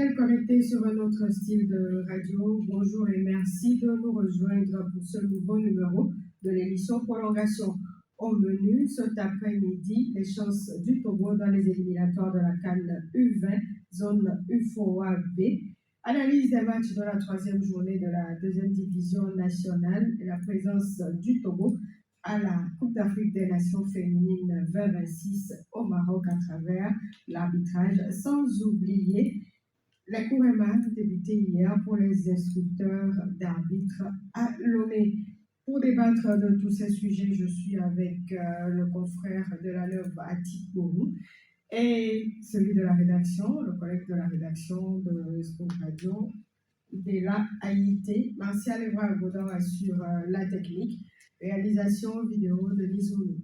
fidèles connectés sur un autre style de radio, bonjour et merci de nous rejoindre pour ce nouveau numéro de l'émission Prolongation. Au menu, cet après-midi, les chances du Togo dans les éliminatoires de la CAN U20, zone UFOA-B, analyse des matchs de la troisième journée de la deuxième division nationale et la présence du Togo à la Coupe d'Afrique des Nations féminines 2026 au Maroc à travers l'arbitrage, sans oublier les cours EMA débutés hier pour les instructeurs d'arbitres à Lomé. Pour débattre de tous ces sujets, je suis avec le confrère de la Neuve Atik Bourou et celui de la rédaction, le collègue de la rédaction de Scoop Radio, Dela Haïté. Martial Evra Godin assure la technique. Réalisation vidéo de Nizoulou.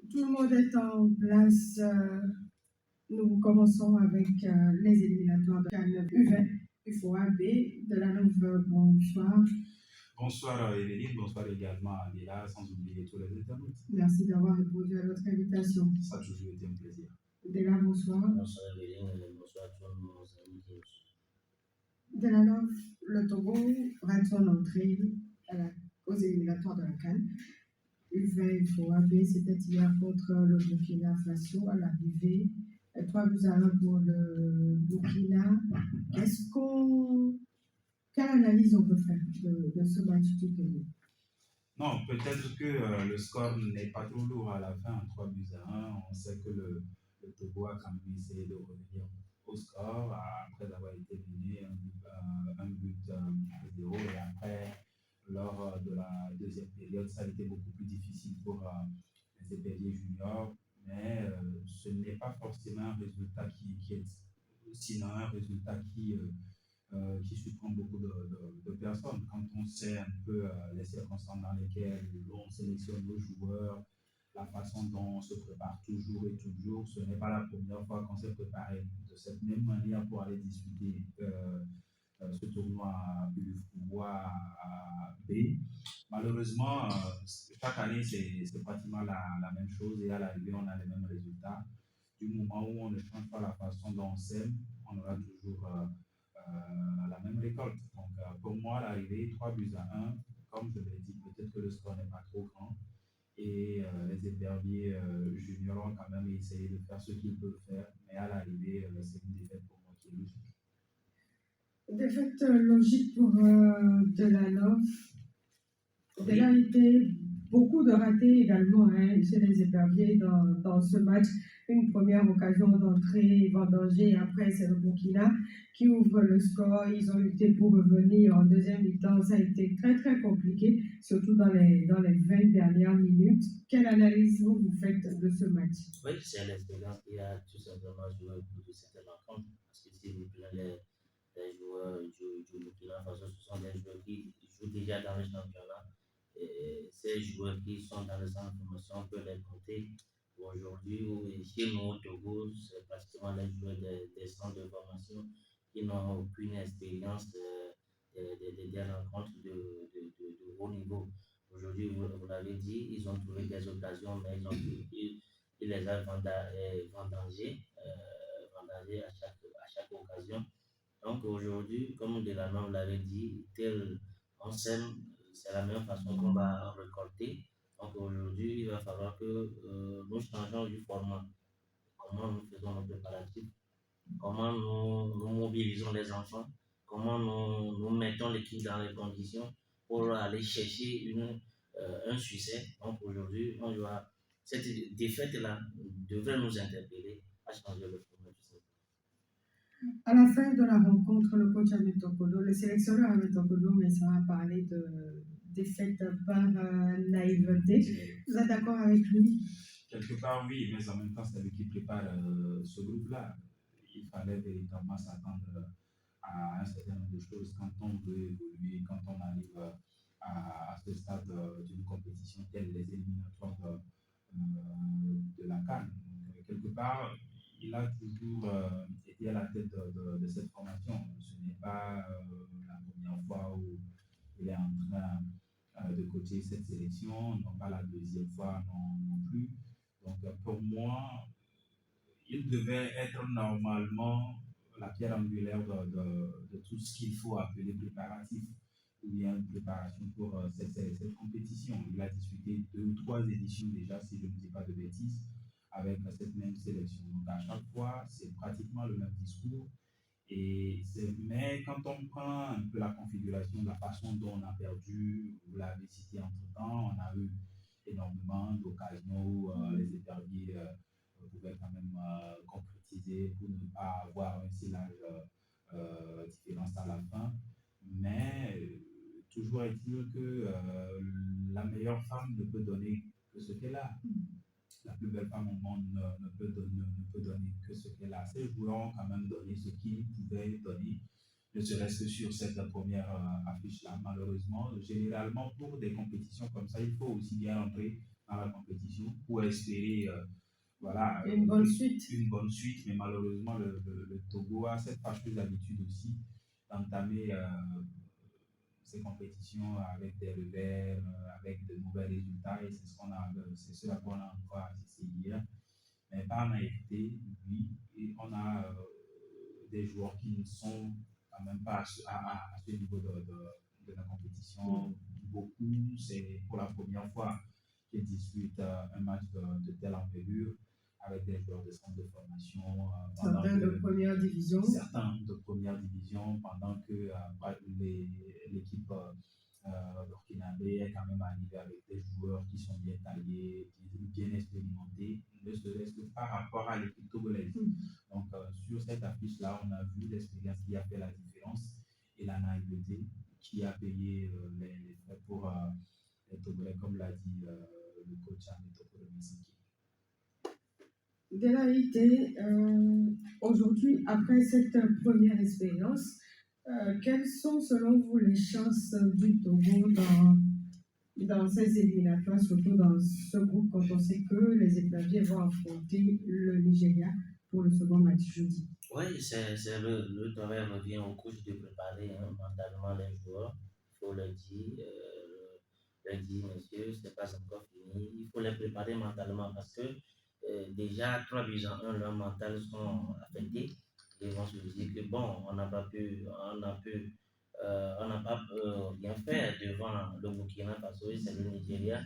Tout le monde est en place. Nous commençons avec les éliminatoires de CAN U20, UFOA-B, de la Neuve. Bonsoir. Bonsoir Evelyne, bonsoir également à Dela, sans oublier tous les internautes. Merci d'avoir répondu à notre invitation. Ça a toujours été un plaisir. Dela, bonsoir. Bonsoir Evelyne, bonsoir à tous nos amis. De la Neuve, le Togo rate son entrée aux éliminatoires de la CAN. U20 UFOA-B, c'était hier contre le Burkina Faso à l'arrivée. 3-1 pour le Burkina. Quelle analyse on peut faire de ce match du Togo? Non, peut-être que le score n'est pas trop lourd à la fin, 3-1. On sait que le Togo a quand même essayé de revenir au score après avoir été mené un but à 0. Et après, lors de la deuxième période, ça a été beaucoup plus difficile pour les éperviers juniors. Mais ce n'est pas forcément un résultat qui est, sinon un résultat qui surprend beaucoup de personnes. Quand on sait un peu les circonstances dans lesquelles on sélectionne nos joueurs, la façon dont on se prépare toujours et toujours, ce n'est pas la première fois qu'on s'est préparé de cette même manière pour aller disputer ce tournoi à B. Malheureusement, chaque année, c'est pratiquement la même chose et à l'arrivée, on a les mêmes résultats. Du moment où on ne change pas la façon dont on sème, on aura toujours la même récolte. Donc, pour moi, l'arrivée, 3-1, comme je l'ai dit, peut-être que le score n'est pas trop grand et les éperviers juniors ont quand même essayé de faire ce qu'ils peuvent faire, mais à l'arrivée, c'est une défaite pour moi qui est logique. Défaite logique pour Delanov. Il y a été beaucoup de ratés également chez les éperviers dans ce match. Une première occasion d'entrée vendangée, après c'est le Burkina qui ouvre le score. Ils ont lutté pour revenir en deuxième mi-temps. Ça a été très très compliqué, surtout dans les 20 dernières minutes. Quelle analyse vous faites de ce match? Oui, c'est l'expérience qui a tout simplement joué au bout de cette rencontre. Parce que si vous prenez les joueurs du Burkina Faso, ce sont des joueurs qui jouent déjà dans le championnat. Et ces joueurs qui sont dans le centre de formation, on peut les compter. Aujourd'hui, chez nous au Togo, c'est pratiquement les joueurs des centres de formation qui n'ont aucune expérience des rencontres de haut niveau. Aujourd'hui, vous l'avez dit, ils ont trouvé des occasions, mais ils les ont vendangées à chaque occasion. Donc aujourd'hui, comme Delanov l'avait dit, on sème, c'est la même façon qu'on va récolter. Donc aujourd'hui, il va falloir que nous changeons du format. Comment nous faisons nos préparatifs, comment nous mobilisons les enfants, comment nous mettons l'équipe dans les conditions pour aller chercher un succès. Donc aujourd'hui, cette défaite-là devrait nous interpeller à changer le format du système. À la fin de la rencontre, le coach Ahmed Tokodo, le sélectionneur Ahmed Tokodo, mais ça a parlé de défaite par naïveté. Vous êtes d'accord avec lui? Quelque part, oui, mais en même temps, c'est lui qui prépare ce groupe-là. Il fallait véritablement s'attendre à un certain nombre de choses quand on veut évoluer, quand on arrive à ce stade d'une compétition telle les éliminatoires de la CAN. Quelque part, il a toujours été à la tête de cette formation. Ce n'est pas la première fois où il est en train de coacher cette sélection, non pas la deuxième fois non plus. Donc pour moi, il devait être normalement la pierre angulaire de tout ce qu'il faut appeler préparatif ou bien préparation pour cette compétition. Il a disputé 2 ou 3 éditions déjà, si je ne dis pas de bêtises, avec cette même sélection. Donc à chaque fois, c'est pratiquement le même discours. Mais quand on prend un peu la configuration, la façon dont on a perdu, vous l'avez cité entre-temps, on a eu énormément d'occasions où les éperviers pouvaient quand même concrétiser pour ne pas avoir un si large différence à la fin. Mais toujours est-il que la meilleure femme ne peut donner que ce qu'elle a. La plus belle femme au monde ne peut donner que ce qu'elle a. Ces joueurs ont quand même donné ce qu'ils pouvaient donner, ne serait-ce que sur cette première affiche-là. Malheureusement, généralement, pour des compétitions comme ça, il faut aussi bien entrer dans la compétition pour espérer voilà, une bonne suite. Mais malheureusement, le Togo a cette fâcheuse habitude aussi d'entamer ces compétitions avec des revers, avec de mauvais résultats, et c'est ce à quoi on a encore assisté hier. Mais par naïveté, oui, et on a des joueurs qui ne sont quand même pas à ce niveau de la compétition. Beaucoup, c'est pour la première fois qu'ils disputent un match de telle envergure avec des joueurs de centre de formation. Certains de première division. Certains de première division, pendant que l'équipe burkinabé est quand même arrivée avec des joueurs qui sont bien taillés, bien expérimentés, ne serait-ce que par rapport à l'équipe togolaise. Donc, sur cette affiche-là, on a vu l'expérience qui a fait la différence et la naïveté qui a payé les frais pour les Togolais, comme l'a dit le coach Ameto Kolomisanki. Delaïté, aujourd'hui, après cette première expérience, quelles sont selon vous les chances du Togo dans ces éliminatoires, surtout dans ce groupe, quand on sait que les éperviers vont affronter le Nigeria pour le second match jeudi? Oui, c'est le travail revient au coach de préparer mentalement les joueurs. Il faut le dire, monsieur, c'est pas encore fini. Il faut les préparer mentalement parce que déjà 3-1, leur mental sont affectés. Ils vont se dire que bon, on n'a pas rien faire devant le Burkina Faso et c'est le Nigeria.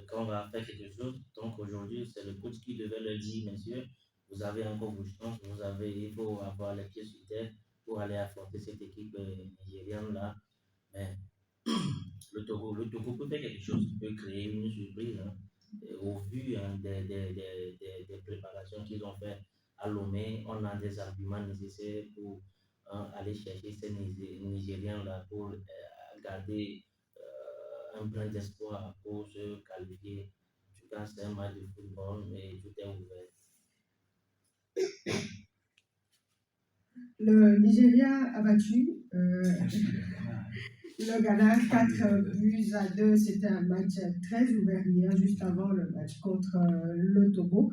Qu'on va faire quelque chose. Donc aujourd'hui, c'est le coach qui devait le dire, messieurs, vous avez encore vos chances, il faut avoir les pieds sur terre pour aller affronter cette équipe nigériane-là. Mais le Togo peut faire quelque chose, peut créer une surprise. Au vu des préparations qu'ils ont fait à Lomé, on a des arguments nécessaires pour aller chercher ces Nigériens-là pour garder un brin d'espoir pour se qualifier. En tout cas, c'est un match de football, mais tout est ouvert. Le Nigeria a battu le Ghana 4-2. C'était un match très ouvert hier, juste avant le match contre le Togo.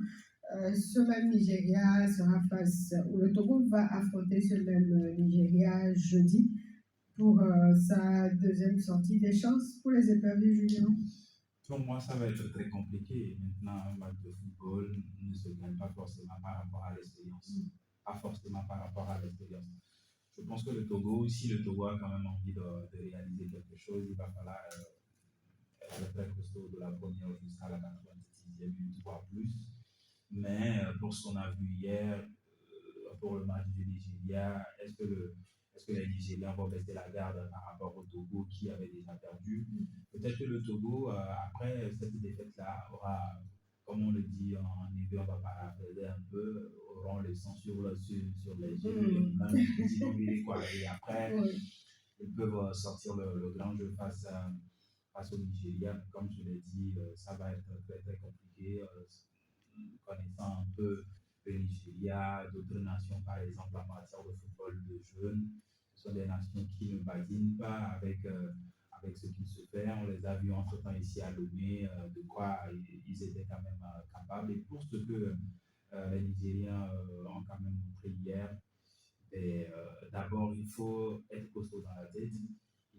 Ce même Nigeria sera le Togo va affronter ce même Nigeria jeudi pour sa deuxième sortie. Des chances pour les éperviers, Julien? Pour moi, ça va être très compliqué. Maintenant, un match de football ne se gagne pas forcément par rapport à l'expérience. Pas forcément par rapport à l'expérience. Je pense que le Togo, si le Togo a quand même envie de réaliser quelque chose, il va falloir être très costaud de la première jusqu'à la 96e minute, voire plus. Mais pour ce qu'on a vu hier, pour le match du Nigeria, est-ce que les Nigériens vont baisser la garde par rapport au Togo qui avait déjà perdu? Peut-être que le Togo, après cette défaite-là, aura, comme on le dit en hébreu, on va paraphraser un peu, auront le sang sur les yeux, et après, ils peuvent sortir le grand jeu face au Nigeria. Comme je l'ai dit, ça va être très très compliqué, connaissant un peu le Nigeria, d'autres nations, par exemple en matière de football de jeunes. Ce sont des nations qui ne badinent pas avec ce qui se fait. On les a vus entre-temps ici à Lomé, de quoi ils étaient quand même capables. Et pour ce que les Nigériens ont quand même montré hier, d'abord, il faut être costaud dans la tête.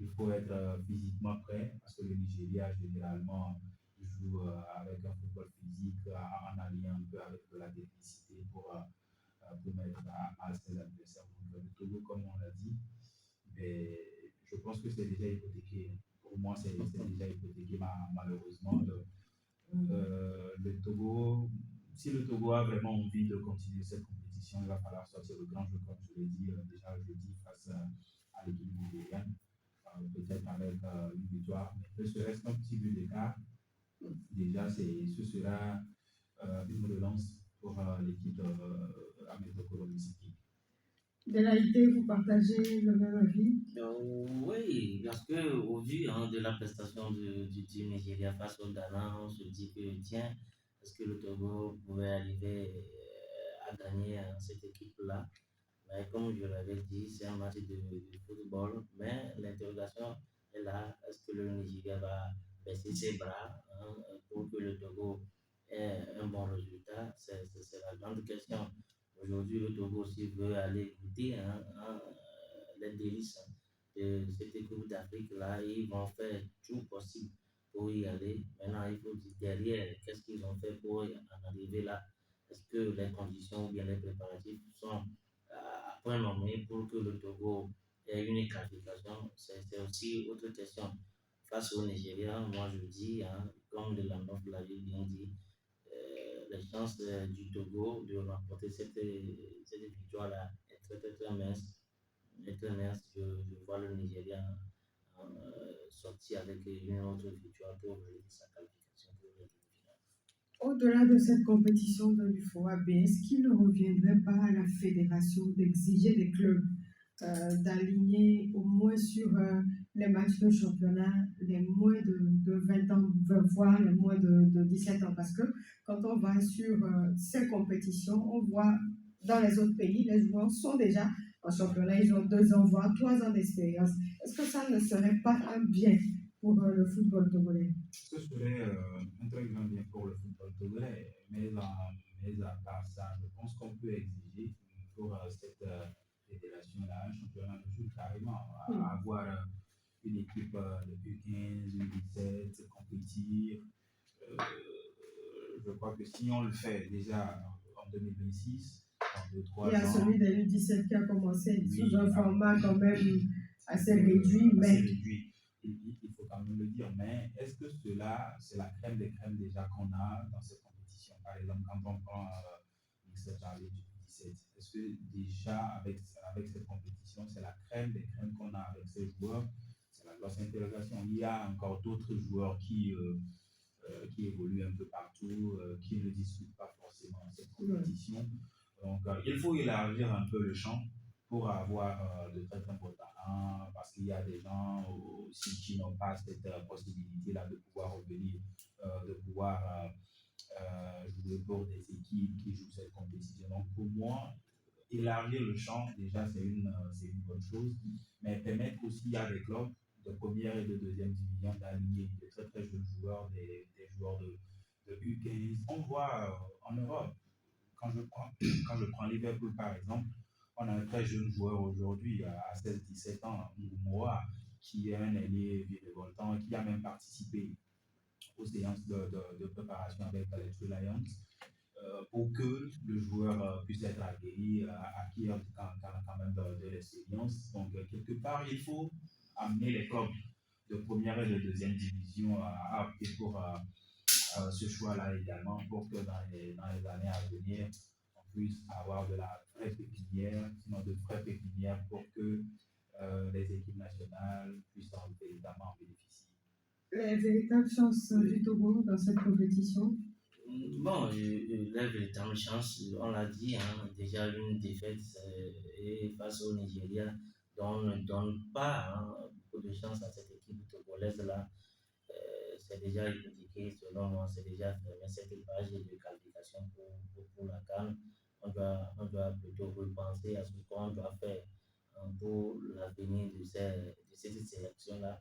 il faut être physiquement prêt parce que le Nigeria, généralement, joue avec un football physique en alliant un peu avec de la technicité pour mettre à ses adversaires. Donc, le Togo, comme on l'a dit, mais je pense que c'est déjà hypothéqué. Pour moi, c'est déjà hypothéqué malheureusement. Le Togo, si le Togo a vraiment envie de continuer cette compétition, il va falloir sortir le grand jeu, comme je l'ai dit déjà jeudi face à l'équipe nigérienne, peut-être avec une victoire, mais ne serait-ce qu'un petit but d'écart. Déjà, ce sera une relance pour l'équipe Ametokoro Nisiki. Delaïté, vous partagez le même avis? Oui, parce que au vu de la prestation du team Nigeria face au Ghana, on se dit que tiens, est-ce que le Togo pouvait arriver à gagner cette équipe-là? Mais comme je l'avais dit, c'est un match de football, mais l'interrogation est là, est-ce que le Nigeria va baisser ses bras pour que le Togo ait un bon résultat? C'est la grande question. Aujourd'hui, le Togo aussi veut aller goûter les délices de cette Coupe d'Afrique-là. Ils vont faire tout possible pour y aller. Maintenant, il faut dire derrière, qu'est-ce qu'ils ont fait pour en arriver là? Est-ce que les conditions ou bien les préparatifs sont à point nommé pour que le Togo ait une qualification? C'est aussi autre question. Face au Nigeria, moi je dis, comme de la Nord l'avait bien dit, les chances du Togo de remporter cette victoire-là est très mince. Très mince. Je vois le Nigeria sortir avec une autre victoire pour valider sa qualification pour les demi-finales. Au-delà de cette compétition de l'UFOAB, est-ce qu'il ne reviendrait pas à la fédération d'exiger des clubs d'aligner au moins sur les matchs de championnat les moins de 20 ans, voire les moins de 17 ans? Parce que quand on va sur ces compétitions, on voit dans les autres pays, les joueurs sont déjà en championnat, ils ont 2 ans, voire 3 ans d'expérience. Est-ce que ça ne serait pas un bien pour le football togolais? Ce serait un très grand bien pour le football togolais, mais à part ça, je pense qu'on peut exiger pour cette fédération-là un championnat de jeu carrément, avoir une équipe de U15, U17, compétir. Euh, je crois que si on le fait déjà en 2026, en 2-3 ans. Il y a celui de U17 qui a commencé Oui, sous un format quand même assez réduit, mais. Assez réduit. Il faut quand même le dire, mais est-ce que cela, c'est la crème des crèmes déjà qu'on a dans cette compétition? Par exemple, quand on prend Mixed Charlie du 17, est-ce que déjà avec cette compétition, c'est la crème des crèmes qu'on a avec ces joueurs? C'est la grosse interrogation. Il y a encore d'autres joueurs qui évoluent un peu partout, qui ne disputent pas forcément cette compétition. Donc, il faut élargir un peu le champ pour avoir de très bons talents, parce qu'il y a des gens aussi qui n'ont pas cette possibilité-là de pouvoir revenir, de pouvoir jouer pour des équipes qui jouent cette compétition. Donc, pour moi, élargir le champ, déjà, c'est une bonne chose, mais permettre aussi à des clubs de première et de deuxième division d'aligner de très jeunes joueurs, des joueurs de U15. On voit en Europe, quand je prends Liverpool par exemple, on a un très jeune joueur aujourd'hui à 16-17 ans, Moura, qui est un ailier virevoltant, qui a même participé aux séances de préparation avec les True Lions pour que le joueur puisse être aguerri, acquérir quand même de l'expérience. Donc, quelque part, il faut amener les clubs de première et de deuxième division à opter pour ce choix-là également, pour que dans les années à venir, on puisse avoir de la vraie pépinière, sinon de vraies pépinières pour que les équipes nationales puissent évidemment en bénéficier. Les véritables chances du Togo dans cette compétition? Bon, la véritable chance, on l'a dit, déjà une défaite et face au Nigeria, dont on ne donne pas beaucoup de chance à cette équipe togolaise-là. C'est déjà hypothéqué, selon moi, c'est déjà fermé cette page de qualification pour la CAN. On doit plutôt repenser à ce qu'on doit faire pour l'avenir de cette sélection-là.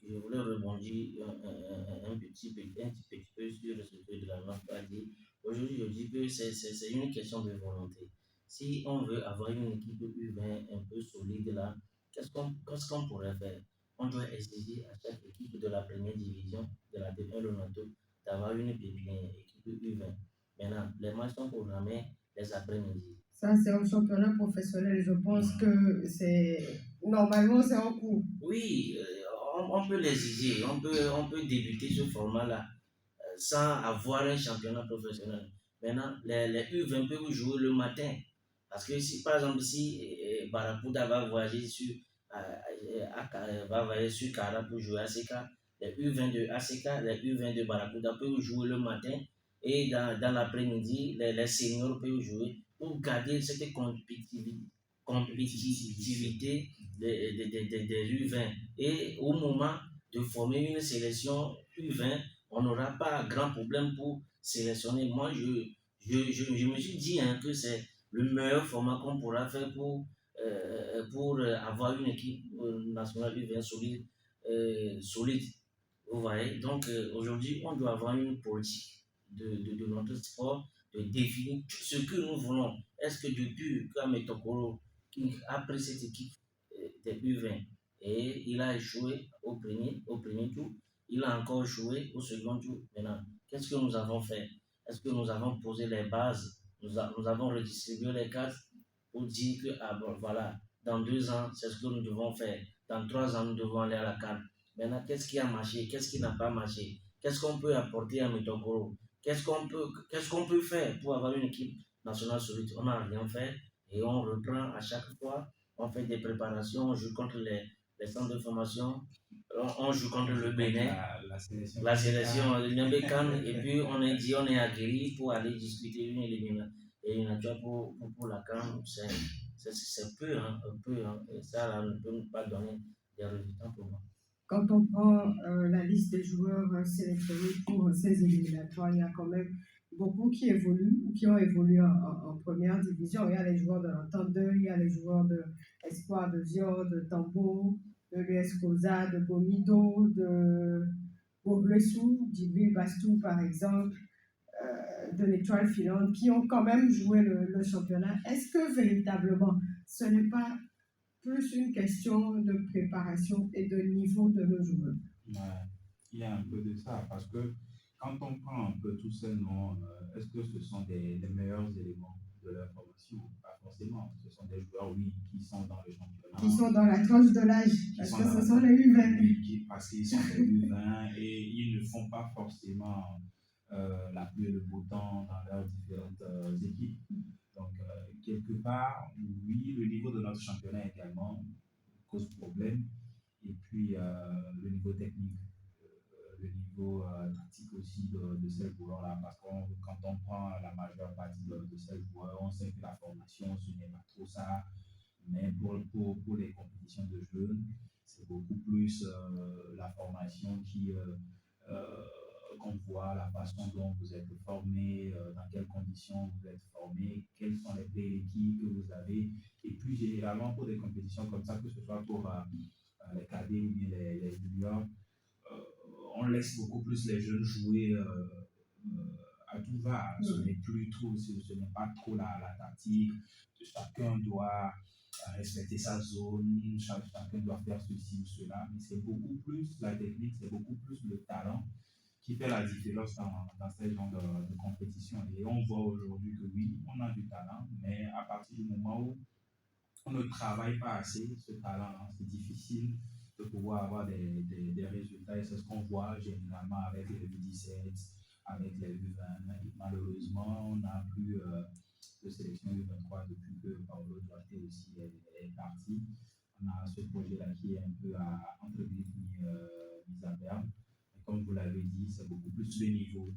Je voulais rebondir un petit peu sur ce que de la North a dit. Aujourd'hui, je dis que c'est une question de volonté. Si on veut avoir une équipe U20 un peu solide là, qu'est-ce qu'on pourrait faire? On doit exiger à chaque équipe de la première division de la D1 Lonato d'avoir une pépinière, équipe U20. Maintenant, les matchs sont programmés les après-midi. Ça, c'est un championnat professionnel. Je pense que c'est normalement c'est en cours. Oui, on peut l'exiger, on peut débuter ce format-là sans avoir un championnat professionnel. Maintenant, les U20 peuvent jouer le matin. Parce que si, par exemple, si Barracuda va voyager va voyager sur Cara pour jouer à ACK, les U20 de ACK, les U20 de Barracuda peuvent jouer le matin et dans l'après-midi, les seniors peuvent jouer pour garder cette compétitivité des U20. Et au moment de former une sélection U20, on n'aura pas grand problème pour sélectionner. Moi, je me suis dit que c'est le meilleur format qu'on pourra faire pour avoir une équipe nationale U20 solide. Vous voyez, donc aujourd'hui, on doit avoir une politique de notre sport, de définir ce que nous voulons. Est-ce que depuis Kame Tokoro, qui a pris cette équipe des U20 et il a échoué au premier tour, il a encore joué au second tour. Maintenant, qu'est-ce que nous avons fait? Est-ce que nous avons posé les bases? Nous avons redistribué les cartes pour dire que, bon, voilà, dans 2 ans, c'est ce que nous devons faire. Dans 3 ans, nous devons aller à la CAN. Maintenant, qu'est-ce qui a marché? Qu'est-ce qui n'a pas marché? Qu'est-ce qu'on peut apporter à Metokoro? Qu'est-ce qu'on peut faire pour avoir une équipe nationale solide? On n'a rien fait et on reprend à chaque fois. On fait des préparations, on joue contre les centres de formation, on joue contre le Bénin, la sélection et puis on est aguerri pour aller discuter une éliminatoire pour la CAN. C'est peu, un peu, et ça là, ne peut pas donner des résultats pour moi. Quand on prend la liste des joueurs sélectionnés pour ces éliminatoires, il y a quand même beaucoup qui évoluent ou qui ont évolué en première division. Il y a les joueurs de l'Entente 2, il y a les joueurs de Espoir de Zion, de Tambo, de l'US Cosa, de Gomido, de Bourlessou, d'Ibil Bastou par exemple, de l'Étoile Filante, qui ont quand même joué le championnat. Est-ce que véritablement ce n'est pas plus une question de préparation et de niveau de nos joueurs? Ouais, il y a un peu de ça, parce que quand on prend un peu tous ces noms, est-ce que ce sont les meilleurs éléments de leur formation? Pas forcément. Ce sont des joueurs, oui, qui sont dans le championnat. Qui sont dans la tranche de l'âge, parce que ce sont les U20. Parce qu'ils sont les U20 et ils ne font pas forcément la pluie et le beau temps dans leurs différentes équipes. Donc, quelque part, oui, le niveau de notre championnat également cause problème. Et puis, le niveau technique, le niveau tactique aussi de ces joueurs-là. Parce que quand on prend la majeure partie de ces joueurs, on sait que la formation, ce n'est pas trop ça. Mais pour les compétitions de jeunes, c'est beaucoup plus la formation qu'on voit, la façon dont vous êtes formé, dans quelles conditions vous êtes formé, quelles sont les prérequis que vous avez. Et puis, généralement, pour des compétitions comme ça, que ce soit pour les cadets ou bien les juniors, on laisse beaucoup plus les jeunes jouer à tout va. Ce n'est plus trop, ce n'est pas trop la tactique. Chacun doit respecter sa zone, chacun doit faire ceci ou cela, mais c'est beaucoup plus la technique, c'est beaucoup plus le talent qui fait la différence dans ce genre de compétition. Et on voit aujourd'hui que oui, on a du talent, mais à partir du moment où on ne travaille pas assez ce talent, c'est difficile de pouvoir avoir des résultats. Et c'est ce qu'on voit généralement avec les U17, avec les U20. Et malheureusement, on n'a plus de sélection U23 depuis que Paolo Duarte aussi est parti. On a ce projet-là qui est un peu entre guillemets mis à terme. Et comme vous l'avez dit, c'est beaucoup plus le niveau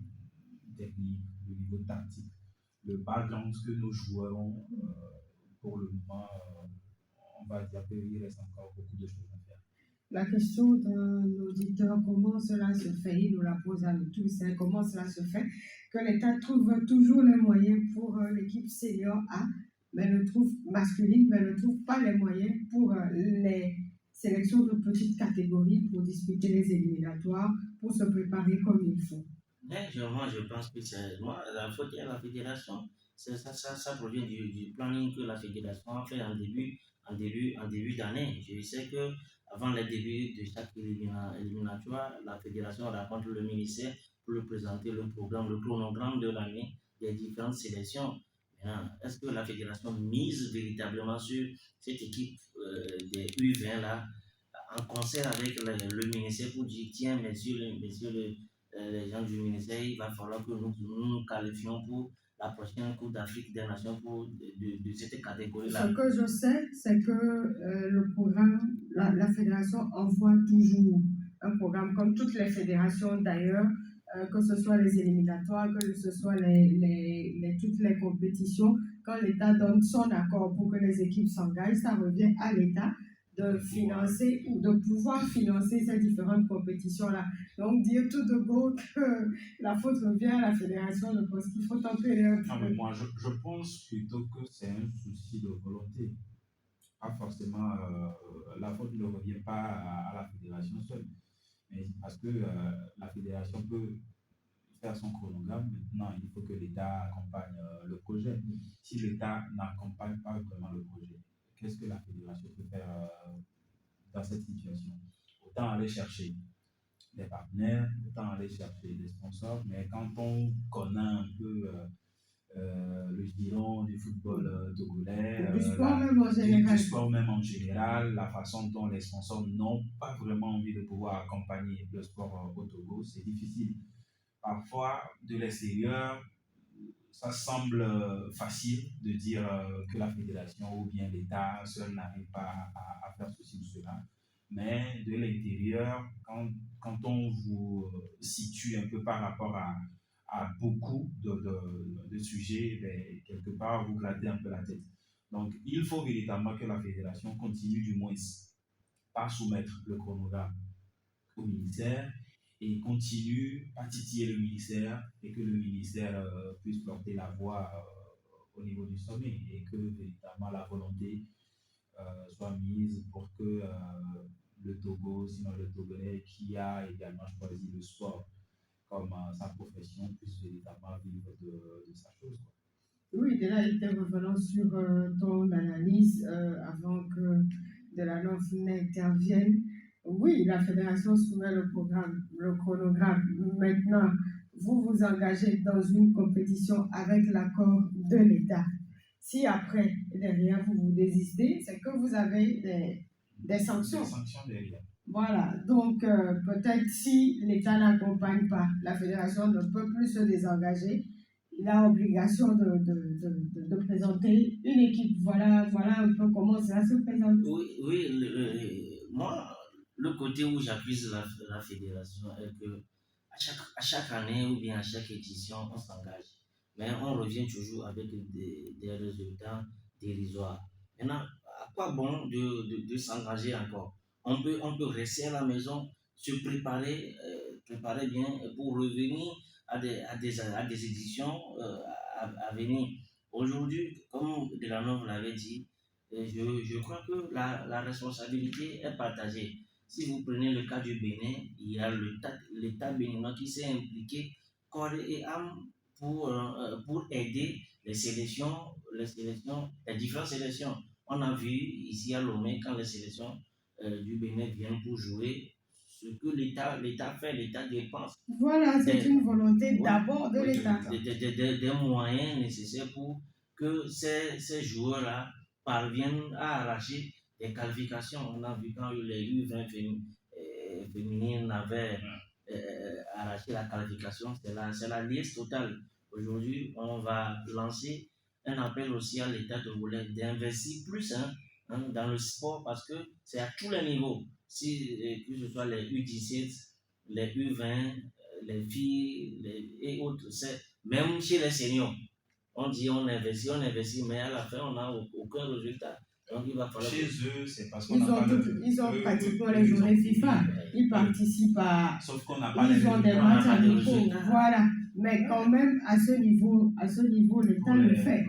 technique, le niveau tactique, le background que nos joueurs ont. Pour le moment, on va dire qu'il reste encore beaucoup de choses à faire. La question d'un auditeur, comment cela se fait, il nous la pose à nous tous, comment cela se fait que l'État trouve toujours les moyens pour l'équipe senior A, mais ne trouve masculine, mais ne trouve pas les moyens pour les sélections de petites catégories pour disputer les éliminatoires, pour se préparer comme il faut. Mais moi, je pense que la faute est à la fédération. Ça provient du planning que la fédération a fait en en début d'année. Je sais que avant le début de chaque éliminatoire, la fédération rencontre le ministère pour lui présenter le programme, le chronogramme de l'année des différentes sélections. Maintenant, est-ce que la fédération mise véritablement sur cette équipe des U20 là, en concert avec le ministère pour dire tiens, messieurs, les gens du ministère, il va falloir que nous qualifions pour la prochaine Coupe d'Afrique des Nations pour de cette catégorie-là. Ce que je sais, c'est que le programme, la fédération envoie toujours un programme, comme toutes les fédérations d'ailleurs, que ce soit les éliminatoires, que ce soit toutes les compétitions. Quand l'État donne son accord pour que les équipes s'engagent, ça revient à l'État de financer ou de pouvoir financer ces différentes compétitions-là. Donc, dire tout de go que la faute revient à la fédération, je pense qu'il faut tempérer un peu. Non, mais moi, je pense plutôt que c'est un souci de volonté. Pas forcément, la faute ne revient pas à la fédération seule, mais parce que la fédération peut faire son chronogramme. Maintenant, il faut que l'État accompagne le projet. Si l'État n'accompagne pas vraiment le projet, qu'est-ce que la fédération peut faire dans cette situation? Autant aller chercher des partenaires, autant aller chercher des sponsors, mais quand on connaît un peu le giron du football togolais, du sport même en général. Du sport même en général, la façon dont les sponsors n'ont pas vraiment envie de pouvoir accompagner le sport au Togo, c'est difficile. Parfois, de l'extérieur, ça semble facile de dire que la fédération ou bien l'État seul n'arrive pas à faire ceci ou cela. Mais de l'intérieur, quand on vous situe un peu par rapport à beaucoup de sujets, ben, quelque part, vous grattez un peu la tête. Donc, il faut véritablement que la fédération continue du moins par soumettre le chronogramme au ministère et continue à titiller le ministère et que le ministère puisse porter la voix au niveau du sommet et que véritablement la volonté soit mise pour que le Togo, sinon le Togolais qui a également choisi le sport comme sa profession puisse véritablement vivre de sa chose, quoi. Oui, déjà, il était revenant sur ton analyse avant que de la NOF n'intervienne. Oui, la fédération soumet le programme, le chronogramme. Maintenant, vous vous engagez dans une compétition avec l'accord de l'État. Si après, derrière, vous désistez, c'est que vous avez des sanctions. Des sanctions derrière. Voilà, donc peut-être si l'État n'accompagne pas, la fédération ne peut plus se désengager. Il a obligation de présenter une équipe. Voilà un peu comment ça se présente. Oui, moi, le côté où j'accuse la fédération est que à chaque année ou bien à chaque édition, on s'engage. Mais on revient toujours avec des résultats dérisoires. Maintenant, à quoi bon de s'engager encore? On peut rester à la maison, se préparer bien pour revenir à des éditions à venir. Aujourd'hui, comme Delanov l'avait dit, je crois que la responsabilité est partagée. Si vous prenez le cas du Bénin, il y a l'État béninois qui s'est impliqué corps et âme pour aider les différentes sélections. On a vu ici à Lomé, quand les sélections du Bénin viennent pour jouer, ce que l'État fait, l'État dépense. Voilà, c'est une volonté d'abord de l'État. Des moyens nécessaires pour que ces joueurs-là parviennent à arracher des qualifications. On a vu quand les U20 féminines avaient arraché la qualification, c'est la liste totale. Aujourd'hui, on va lancer un appel aussi à l'État togolais d'investir plus dans le sport parce que c'est à tous les niveaux. Que ce soit les U17, les U20, les filles et autres, même chez les seniors. On dit on investit, mais à la fin, on n'a aucun résultat. Donc, il va falloir. Chez eux, c'est parce qu'on ils ont pratiquement les journées FIFA. Ils participent à. Sauf qu'on n'a pas ils ont des matchs amicaux. Voilà. Mais quand même, à ce niveau, l'État le fait.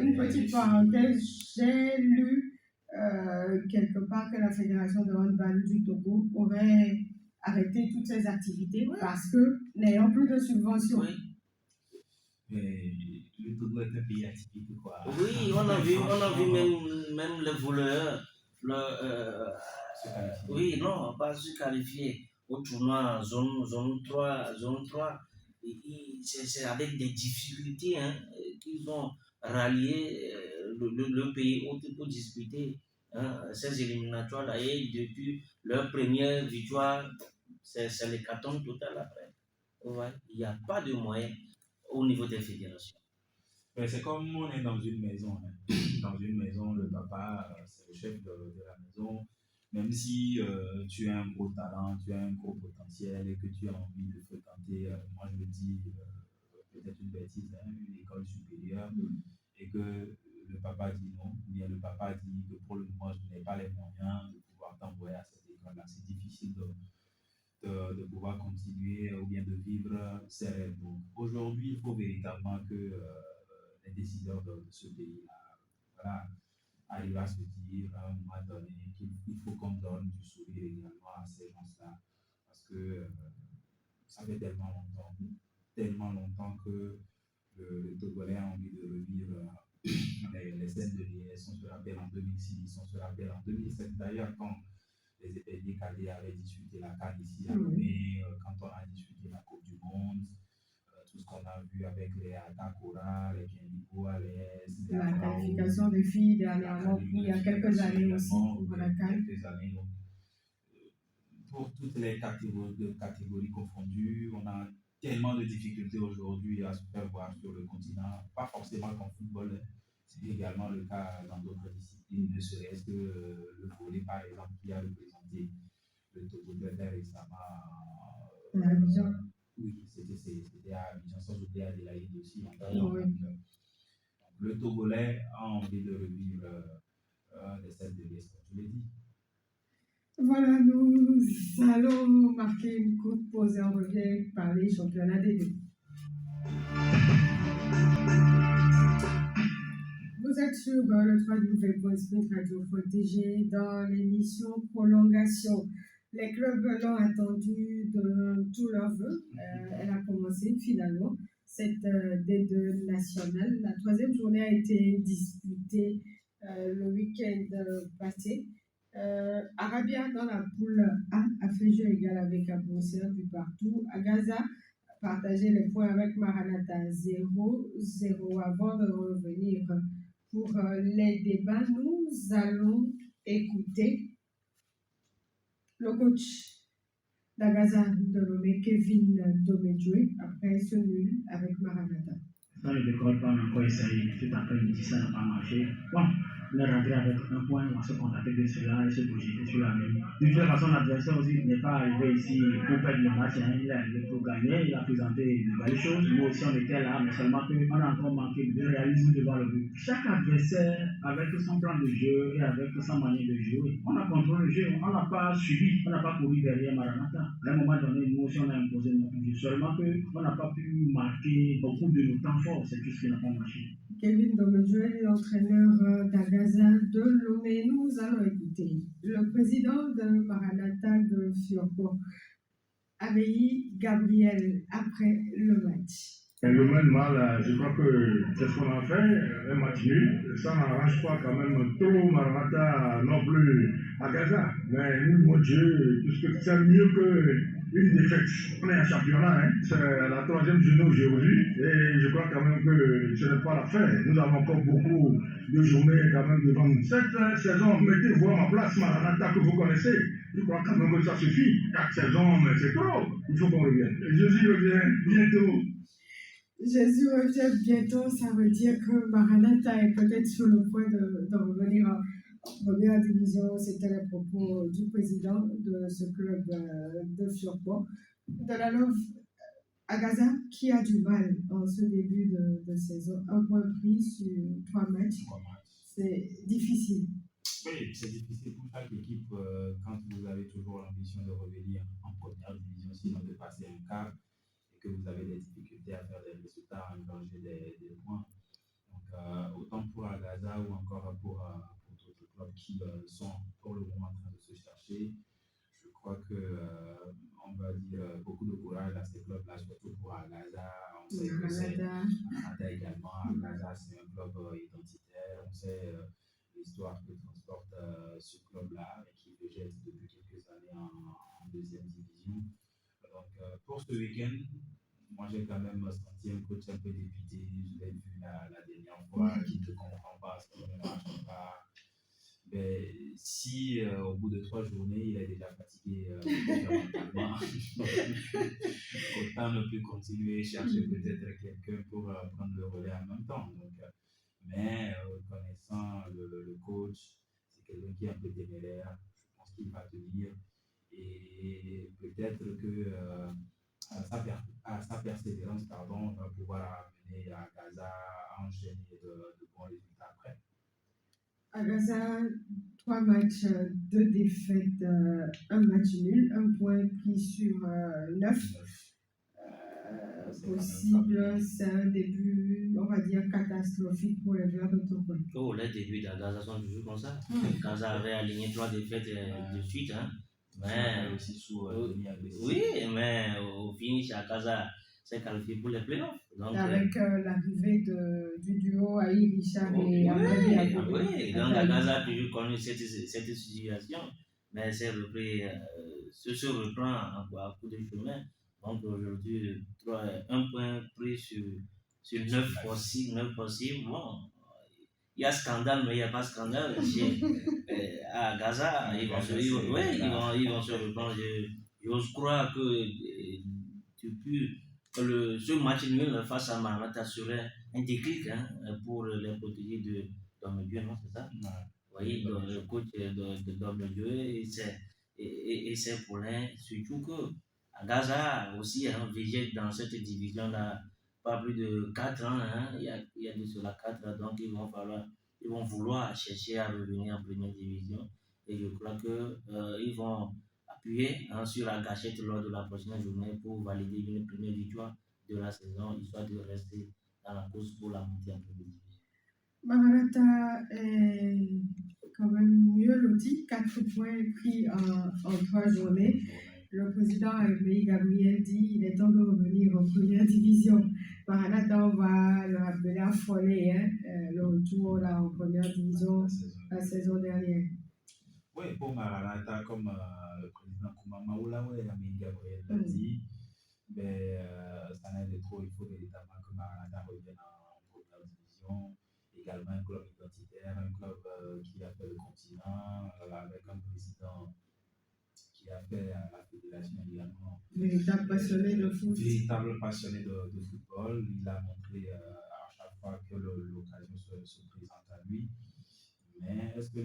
Une petite parenthèse. J'ai lu quelque part que la Fédération de handball du Togo aurait arrêté toutes ses activités parce que n'ayant plus de subventions. Oui. Mais le Togo est un pays atypique, quoi. Oui, on a vu même les voleurs, Se qualifier. oui, non, pas se qualifier au tournoi zone 3. C'est avec des difficultés qu'ils ont rallié le pays pour disputer ces éliminatoires-là. Et depuis leur première victoire, c'est l'hécatombe total après. Ouais. Il n'y a pas de moyens au niveau des fédérations. Mais c'est comme on est dans une maison. Hein. Dans une maison, le papa, c'est le chef de la maison. Même si tu as un gros talent, tu as un gros potentiel et que tu as envie de fréquenter, moi je me dis, peut-être une bêtise, hein, une école supérieure, et que le papa dit non, ou bien le papa dit que pour le moment je n'ai pas les moyens de pouvoir t'envoyer à cette école-là. C'est difficile de pouvoir continuer ou bien de vivre ses rêves. Donc aujourd'hui, il faut véritablement que les décideurs de ce pays-là voilà, arrivent à se dire à un moment donné qu'il faut qu'on donne du sourire également à ces gens-là. Parce que ça fait tellement longtemps que le Togolais a envie de revivre les scènes de l'IS. On se rappelle en 2006, on se rappelle en 2007 d'ailleurs quand les épédiers cadets avaient discuté la CAN ici à Lomé, quand on a discuté la Coupe du Monde, tout ce qu'on a vu avec les Atakora, les Kendigo, la qualification des filles dernièrement, il y a quelques années aussi pour la CAN. Pour toutes les catégories confondues, on a tellement de difficultés aujourd'hui à se faire voir sur le continent, pas forcément qu'en football, c'est également le cas dans d'autres disciplines, ne serait-ce que le volley par exemple qui a représenté le Togo récemment. Oui, c'était à Abidjan, sans oublier Adélaïde aussi. Le Togolais a envie de revivre les scènes de l'Est, comme je l'ai dit. Voilà, nous allons marquer une courte pause et on revient parler championnat des deux. Vous êtes sur le 3W.Sprint Radio FTG dans l'émission Prolongation. Les clubs l'ont attendu de tous leurs vœux. Elle a commencé finalement cette D2 nationale. La troisième journée a été disputée le week-end passé. Arabia dans la poule A a fait jeu égal avec Abousseur du partout. Agaza a partagé les points avec Maranatha 0-0 avant de revenir pour les débats. Nous allons écouter le coach d'Agaza de Lomé, Kevin Domedjoué, après ce nul avec Maranatha. Dans le décor, on a encore essayé tout après-midi, ça n'a pas marché. Bon, on est rentré avec un point, on va se contacter de cela et se projeter sur la même. De toute façon, l'adversaire aussi n'est pas arrivé ici pour perdre le match, il est arrivé pour gagner, il a présenté de belles choses. Nous aussi, on était là, mais seulement qu'on a encore manqué de réalisme devant le but. Chaque adversaire, avec son plan de jeu et avec sa manière de jouer, on a contrôlé le jeu, on n'a pas suivi, on n'a pas couru derrière Maranatha. À un moment donné, nous aussi, on a imposé notre jeu, seulement qu'on n'a pas pu marquer beaucoup de nos temps forts, c'est tout ce qui n'a pas marché. Kevin Domedjoué, l'entraîneur d'Agaza de Lomé. Nous allons écouter le président de Maranatha de Fiorpo, Abei Gabriel, après le match. Le même mal, je crois que c'est ce qu'on a fait, un match nul. Ça n'arrange pas quand même trop Maranatha non plus à Gaza. Mais nous, mon Dieu, puisque c'est mieux qu'une défaite. On est en championnat, hein. C'est la troisième journée aujourd'hui. Et je crois quand même que ce n'est pas la fin. Nous avons encore beaucoup de journées quand même devant nous. Cette saison, mettez voir ma place, Maranatha, que vous connaissez. Je crois quand même que ça suffit. 4 saisons, mais c'est trop. Il faut qu'on revienne. Jésus revient bientôt. Jésus revient bientôt, ça veut dire que Maranatha est peut-être sur le point de revenir en première division. C'était les propos du président de ce club de Fiorpo. De la Love Agaza, qui a du mal en ce début de saison. Un point pris sur 3 matchs. C'est difficile. Oui, c'est difficile pour chaque équipe quand vous avez toujours l'ambition de revenir en première division, sinon de passer un cap. Que vous avez des difficultés à faire des résultats, à engranger des points. Donc, autant pour Agaza ou encore pour d'autres clubs qui sont pour le moment en train de se chercher, je crois que on va dire beaucoup de courage à ces clubs-là, surtout pour Agaza. Maranatha. Maranatha également, à Gaza, c'est un club identitaire. On sait l'histoire que transporte ce club-là et qui végète depuis quelques années en deuxième division. Donc, pour ce week-end, moi j'ai quand même senti un coach un peu dépité. Je l'ai vu la dernière fois, qui ne comprend pas ce qu'il ne marche pas. Mais si au bout de 3 journées, il est déjà fatigué mentalement, autant ne plus continuer, chercher peut-être quelqu'un pour prendre le relais en même temps. Donc, mais connaissant le coach, c'est quelqu'un qui est un peu téméraire. Je pense qu'il va tenir. Et peut-être que sa persévérance va pouvoir amener à Gaza à enchaîner de bons résultats après. À Gaza, 3 matchs, 2 défaites, 1 match nul, 1 point pris sur 9. Possible, c'est un début, on va dire, catastrophique pour les Verts de Togo. Oh, les débuts de Gaza sont toujours comme ça. Gaza avait aligné 3 défaites de suite. Hein. Mais aussi sous oui, mais au finish, à Gaza s'est qualifié pour les playoffs. Donc, avec l'arrivée du duo Aïe Richard et Amadi Agogo. Oui, donc Gaza a toujours connu cette situation, mais c'est repris, se reprend à coup de chemin. Donc aujourd'hui, 1 point pris sur 9 possibles. Bon, il y a scandale, mais il n'y a pas scandale. À Gaza, ils vont se reprendre. J'ose croire que ce match nul face à Maranatha serait un déclic pour les protéger de Dieu, non, c'est ça? Vous voyez, le coach de Dieu et ses poulains, surtout que à Gaza aussi, végète dans cette division-là, pas plus de 4 ans, il y a de cela 4 ans, donc ils vont vouloir chercher à revenir en première division. Et je crois qu'ils vont appuyer sur la gâchette lors de la prochaine journée pour valider une première victoire de la saison, histoire de rester dans la course pour la montée en première division. Maranatha est quand même mieux loti, 4 points pris en 3 journées. Le président Aimé Gabriel dit qu'il est temps de revenir en première division. Maranatha, on va le rappeler, affolé le retour là, en première division la saison dernière. Oui, pour Maranatha, comme le président Koumama Oulaoué, Aimé Gabriel l'a dit, mais ça n'a de trop. Il faut véritablement que Maranatha revienne en première division. Également un club identitaire, un club qui a fait le continent, avec un président qui a fait la fédération également. Véritable passionné de foot. Véritable passionné de football. Il a montré à chaque fois que l'occasion se présente à lui. Mais est-ce que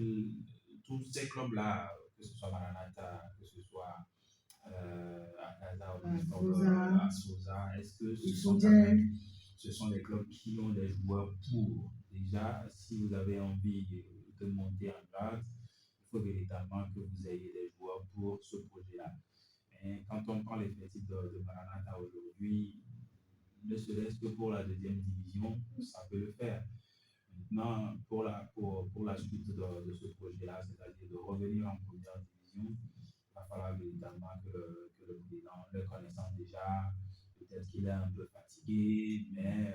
tous ces clubs-là, que ce soit Maranatha, que ce soit à Gaza ou à Souza, est-ce que ce sont des clubs qui ont des joueurs pour? Déjà, si vous avez envie de monter en grade, il faut véritablement que vous ayez des joueurs pour ce projet-là. Et quand on prend l'effectif de Maranatha aujourd'hui, ne serait-ce que pour la deuxième division, ça peut le faire. Maintenant, pour la suite de ce projet-là, c'est-à-dire de revenir en première division, il va falloir véritablement que le président, le connaissant déjà, peut-être qu'il est un peu fatigué, mais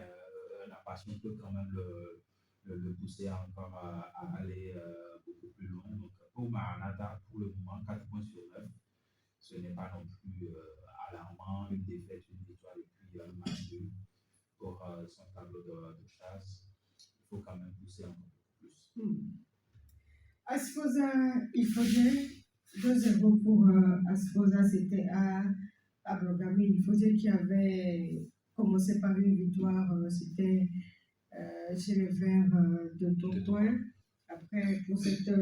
la passion peut quand même le pousser encore à aller beaucoup plus loin. Donc, pour Maranatha, pour le moment, 4 points sur 9, ce n'est pas non plus alarmant. Une défaite, une victoire et puis un match pour son tableau de chasse. Il faut quand même pousser un peu plus. Asfoza, il faisait 2-0 pour Asfoza, c'était à Blogamé. Il faisait qu'il avait commencé par une victoire, c'était chez les Verts de Tourcoing. Après, pour cette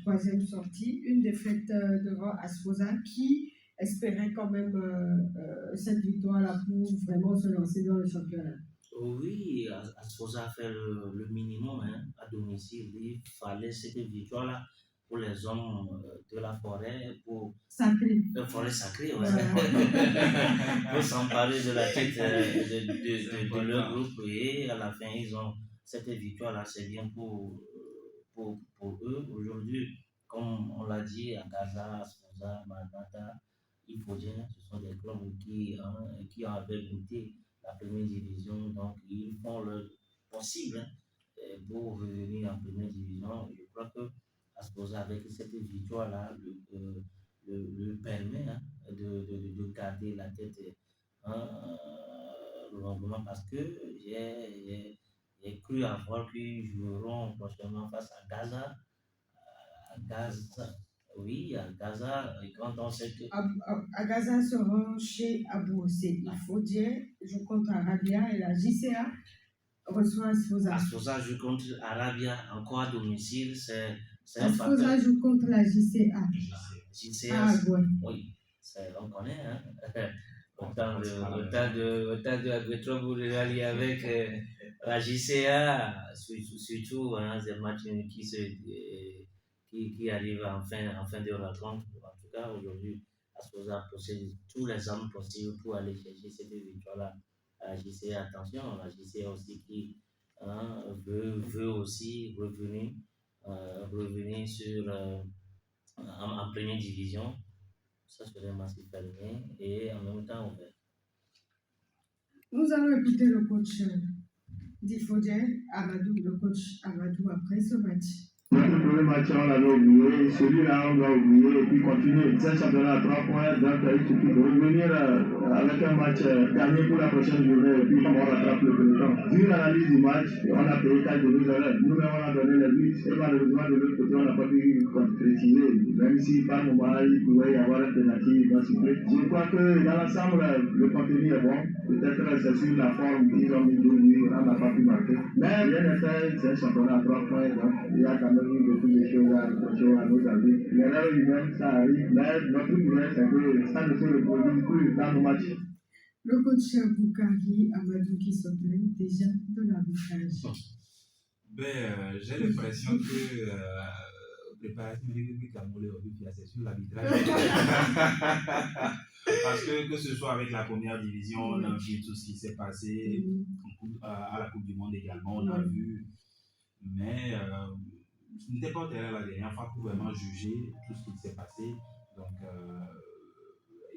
troisième sortie, une défaite devant Asfoza qui espérait quand même cette victoire-là pour vraiment se lancer dans le championnat. Oui, Asfoza a fait le minimum à domicile. Il fallait cette victoire-là pour les hommes de la forêt, pour la forêt sacrée, ouais. Pour s'emparer de la tête de leur groupe. Et à la fin, ils ont cette victoire-là. C'est bien pour eux. Aujourd'hui, comme on l'a dit, à Gaza, Asfoza, Maranatha, Ifodien, ce sont des clubs qui avaient goûté la première division. Donc, ils font le possible pour revenir en première division. Je crois que Asposa, avec cette victoire-là, le permet de garder la tête longuement parce que j'ai cru avoir qu'ils joueront prochainement face à Gaza. À Gaza, oui, à Gaza, et quand on sait que. À Gaza seront chez Abou Ossé. Il faut dire, je compte Arabia et la JCA reçoit Asposa. Asposa joue contre Arabia, encore à domicile, c'est un Asposa facteur. joue contre la JCA. JCA, Ah, ouais. oui, on connaît, hein. Autant de Agretro aller avec la JCA, surtout hein, des matchs qui arrivent en fin de rencontre. En tout cas, aujourd'hui, Asposa possède tous les hommes possibles pour aller chercher cette victoire-là. La JCA, attention, la JCA aussi qui veut aussi revenir en première division. Ça serait massif fermé et en même temps ouvert. Nous allons écouter le coach Difodje Amadou, le coach Amadou après ce match. Le premier match, on l'avait oublié, celui-là, on doit oublier et puis continuer. C'est un championnat à 3 points, donc il suffit de revenir avec un match gagné pour la prochaine journée et puis on rattrape le peloton. Vu l'analyse du match, on a payé 4 de nos erreurs. Nous-mêmes, on a donné les buts et malheureusement, de l'autre côté, on n'a pas pu concrétiser. Même si par moment, il pouvait y avoir un pénalty dans ce jeu. Je crois que dans l'ensemble, le contenu est bon. Peut-être que c'est sur la forme qu'ils ont mis 2 buts, on n'a pas pu marquer. Mais rien n'est fait, c'est un championnat à 3 points, donc il y a quand même beaucoup de choses à nos avis. L'erreur humaine, ça arrive, mais notre problème, c'est que ça ne se reproduit plus dans nos matchs. Le coach Boukari Amadou qui se plaint déjà de l'arbitrage. J'ai l'impression que préparation des Camerounais c'est sur l'arbitrage. Parce que ce soit avec la première division, on a vu tout ce qui s'est passé, à la Coupe du Monde également, on a vu. Mais je n'étais pas au terrain la dernière fois pour vraiment juger tout ce qui s'est passé. Donc,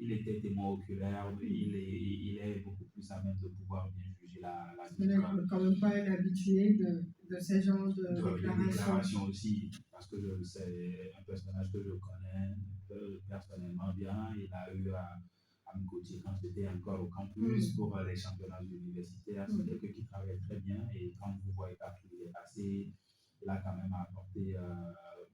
il était témoin oculaire, il est beaucoup plus à même de pouvoir bien juger la victoire. Il n'est quand même pas un habitué de ce genre de déclarations aussi, parce que c'est un personnage que je connais personnellement bien. Il a eu à me coacher quand j'étais encore au campus pour les championnats universitaires. C'est quelqu'un qui travaille très bien et quand vous voyez par qui il est passé, il a quand même apporté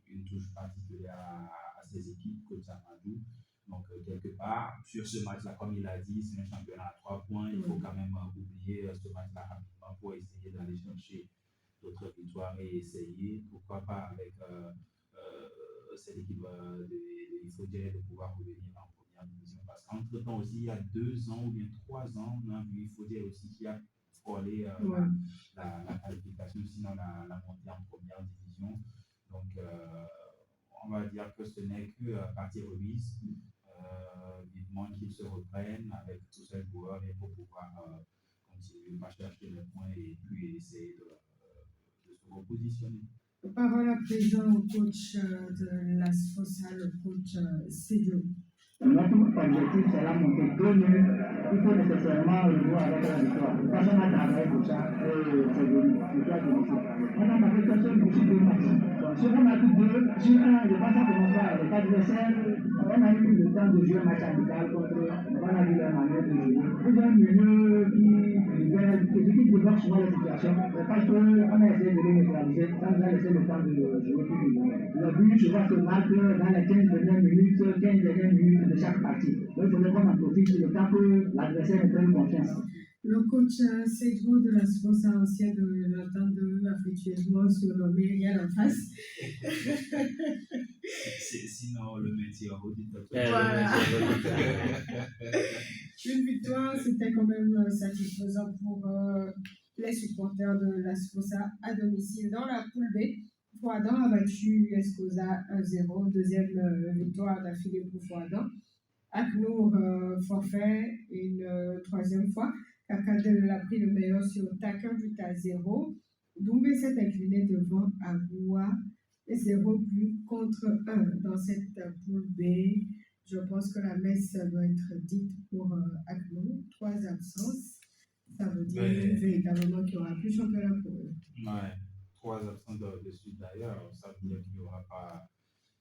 une touche particulière à ses équipes, coach Amadou. Donc, quelque part, sur ce match-là, comme il a dit, c'est un championnat à 3 points. Il faut quand même oublier ce match-là rapidement pour essayer d'aller chercher d'autres victoires et essayer, pourquoi pas, avec cette équipe de Ifodje, de pouvoir revenir en première division. Parce qu'entre-temps aussi, il y a 2 ans ou bien 3 ans, on a vu Ifodje aussi qui a frôlé la qualification, sinon la montée en première division. Donc, on va dire que ce n'est que partie remise. Vivement qu'ils se reprennent avec tous ces joueurs et pour pouvoir continuer à chercher les points et puis essayer de se repositionner. Parole à présent au coach de l'ASFOSA, le coach Cédio. Notre objectif, c'est la montée 2 minutes. Il faut nécessairement revoir avec la victoire. Parce qu'on a travaillé pour ça et c'est de victoire difficile. On a marqué qu'un seul but sur 2 matchs. Donc, si on a plus 2, sur 1, je pense que ça commence pas avec l'adversaire. On a eu plus de temps de jouer un match amical contre eux. On a vu leur manière de jouer. C'est un milieu qui débloque souvent la situation. Parce qu'on a essayé de les neutraliser, ça nous a laissé le temps de jouer plus de jouer. Le but, je vois, se marque dans les 15 dernières minutes, 15 dernières minutes de chaque partie. Donc, il faudrait qu'on en profite le temps que l'adversaire ait prenne confiance. Le coach Cédro de la SFOSA, ancien de l'entendre affectueusement surnommé Riel en face. Sinon, le métier en haut du top. Voilà. Une victoire, c'était quand même satisfaisant pour les supporters de la SFOSA à domicile dans la poule B. Fouadon a battu Escosa 1-0, deuxième victoire d'affilée pour Fouadon. Aknour forfait une troisième fois. Kakadel a pris le meilleur sur Taker but à 0. Doumbé s'est incliné devant Agoua 0 but contre 1 dans cette poule B. Je pense que la messe doit être dite pour Aknour. 3 absences. Ça veut dire Mais- véritablement qu'il n'y aura plus de championnat pour eux. Ouais, 3 absents de suite d'ailleurs, ça veut dire qu'il n'y aura pas.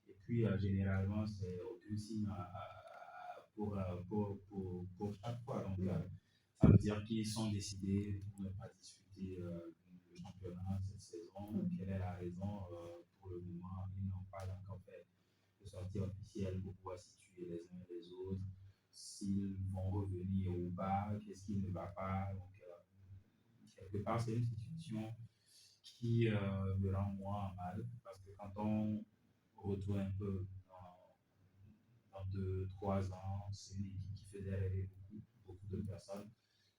Et puis, généralement, c'est aucun signe pour chaque fois. Donc, ça veut dire qu'ils sont décidés pour ne pas disputer le championnat cette saison. Quelle est la raison? Pour le moment, ils n'ont pas encore fait de sortie officielle pour pouvoir situer les uns et les autres, s'ils vont revenir ou pas, qu'est-ce qui ne va pas. Donc, quelque part, c'est une situation qui me rend moins mal, parce que quand on retourne un peu dans 2, 3 ans, c'est une équipe qui faisait rêver beaucoup de personnes,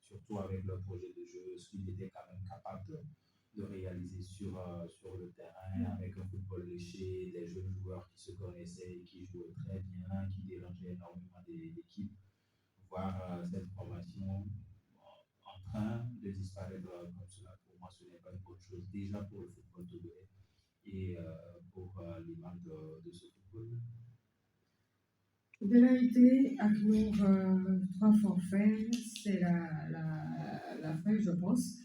surtout avec leur projet de jeu, ce qu'ils étaient quand même capables de réaliser sur le terrain, avec un football léché, des jeunes joueurs qui se connaissaient et qui jouaient très bien, qui dérangeaient énormément d'équipes. Voir cette formation en train de disparaître comme cela, pour moi, ce n'est pas une bonne chose, déjà pour le football togolais et pour l'image de ce football. Pénalité, Aknour, 3 forfaits, c'est la fin, je pense.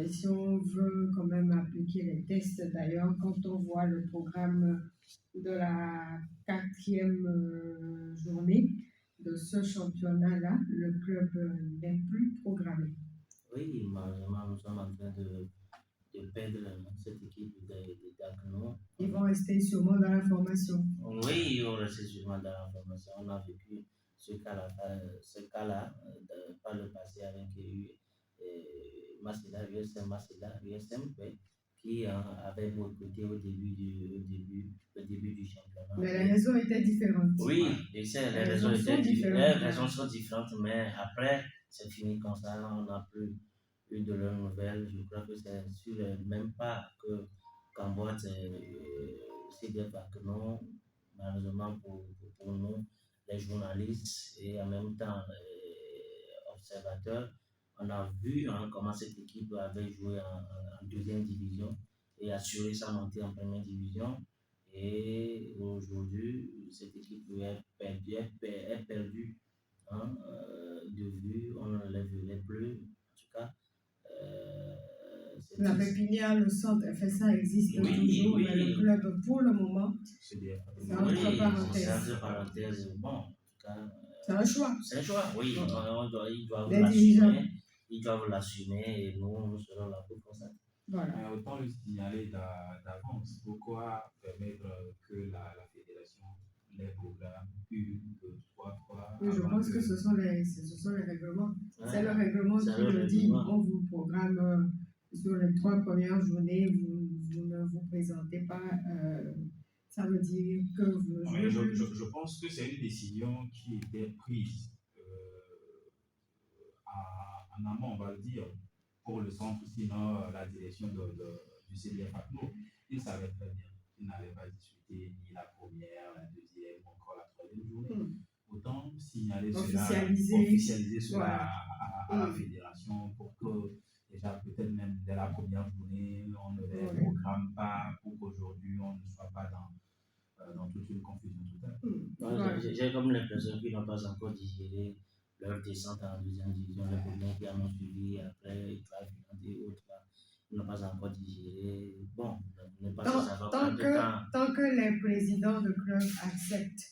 Si on veut quand même appliquer les tests, d'ailleurs, quand on voit le programme de la 4e journée de ce championnat-là, le club n'est plus programmé. Oui, malheureusement, nous sommes en train de perdre cette équipe d'Akno. Ils vont rester sûrement dans la formation. Oui, ils vont rester sûrement dans la formation. On a vécu ce cas-là par le passé avec Masséla, USM, oui, qui avait boycotté au début du championnat. Mais les raisons étaient différentes. Oui, je sais, les raisons sont différentes, mais après, c'est fini comme ça, on n'a plus eu de leurs nouvelles. Je crois que c'est sur le même pas que Camboire, c'est des vacances, malheureusement pour nous, les journalistes et en même temps observateurs. On a vu comment cette équipe avait joué en 2e division et assuré sa montée en 1re division. Et aujourd'hui, cette équipe est perdue de vue, on ne les verrait plus. En tout cas, la pépinière, le centre FSA existe toujours, mais le club, pour le moment, c'est entre parenthèses. C'est entre parenthèses. Bon, en tout cas, c'est un choix. C'est un choix, oui. Ils doivent l'assumer et nous serons là pour ça. Voilà. Mais autant le signaler d'avance. Pourquoi permettre que la fédération les programme une, 2, 3 fois? Oui, je pense que ce sont les règlements. Ouais. C'est le règlement qui le dit. On vous programme sur les 3 premières journées, vous ne vous présentez pas. Ça veut dire que vous jouez. Je pense que c'est une décision qui était prise en amont, on va le dire, pour le centre, sinon la direction du CDF Akno. Ils savaient très bien qu'ils n'allaient pas discuter ni la première, la 2e, ou encore la 3e journée. Autant signaler officialiser cela à la fédération pour que déjà peut-être même dès la première journée, on ne les programme pas pour qu'aujourd'hui on ne soit pas dans toute une confusion totale. J'ai comme l'impression qu'ils n'ont pas encore digéré leur descente en 2e division, les premiers qui en ont suivi, après ils doivent et autres, ils n'ont pas encore digéré. Bon, tant que les présidents de club acceptent